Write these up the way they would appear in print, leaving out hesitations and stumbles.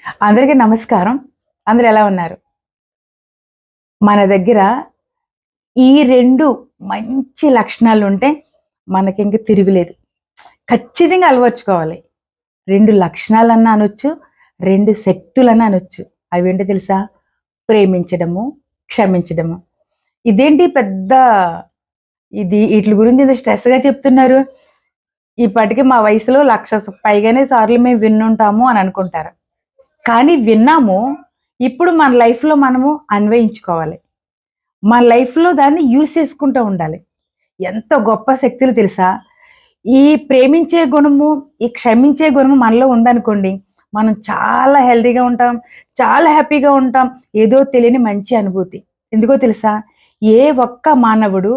అందరికీ నమస్కారం. అందరూ ఎలా ఉన్నారు? మన దగ్గర ఈ 2 మంచి లక్షణాలుంటే మనకింక తిరుగులేదు. ఖచ్చితంగా అలవర్చుకోవాలి. 2 లక్షణాలన్నా అనొచ్చు, 2 శక్తులన్నా అనొచ్చు. అవేంటో తెలుసా? ప్రేమించడము, క్షమించడము. ఇదేంటి పెద్ద ఈట్లి గురించి ఇంత స్ట్రెస్‌గా చెప్తున్నారు. ఈ పాటికి మా వయసులో పైగానే సార్లు మేము విన్నుంటాము అని అనుకుంటారు. కానీ విన్నాము. ఇప్పుడు మన లైఫ్‌లో మనము అన్వయించుకోవాలి. మన లైఫ్‌లో దాన్ని యూజ్ చేసుకుంటూ ఉండాలి. ఎంత గొప్ప శక్తులు తెలుసా? ఈ ప్రేమించే గుణము, ఈ క్షమించే గుణము మనలో ఉందనుకోండి, మనం చాలా హెల్తీగా ఉంటాం. చాలా హ్యాపీగా ఉంటాం. ఏదో తెలియని మంచి అనుభూతి. ఎందుకో తెలుసా? ఏ ఒక్క మానవుడు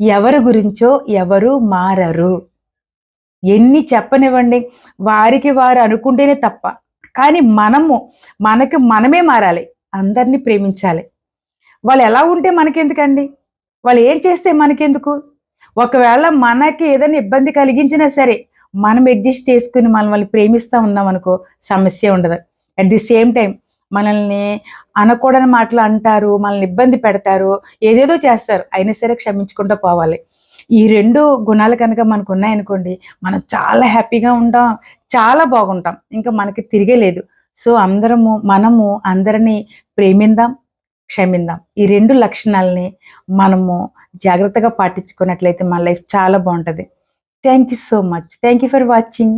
ఎవరి గురించో ఎవరు మారరు. ఎన్ని చెప్పనివ్వండి, వారికి వారు అనుకుంటేనే తప్ప. కానీ మనకి మనమే మారాలి. అందరిని ప్రేమించాలి. వాళ్ళెలా ఉంటే మనకెందుకండి? వాళ్ళు ఏం చేస్తే మనకెందుకు? ఒకవేళ మనకి ఏదైనా ఇబ్బంది కలిగించినా సరే, మనం అడ్జస్ట్ చేసుకొని మనం వాళ్ళని ప్రేమిస్తా ఉన్నామనుకో సమస్యే ఉండదు. అట్ ది సేమ్ టైమ్ మనల్ని అనకూడని మాటలు అంటారు, మనల్ని ఇబ్బంది పెడతారు, ఏదేదో చేస్తారు. అయినా సరే క్షమించుకుంటూ పోవాలి. ఈ 2 గుణాలు కనుక మనకున్నాయనుకోండి, మనం చాలా హ్యాపీగా ఉంటాం. చాలా బాగుంటాం. ఇంకా మనకి తిరిగే లేదు. సో, మనము అందరిని ప్రేమిందాం, క్షమిందాం. ఈ 2 లక్షణాలని మనము జాగ్రత్తగా పాటించుకున్నట్లయితే మన లైఫ్ చాలా బావుంటది. Thank you so much. Thank you for watching.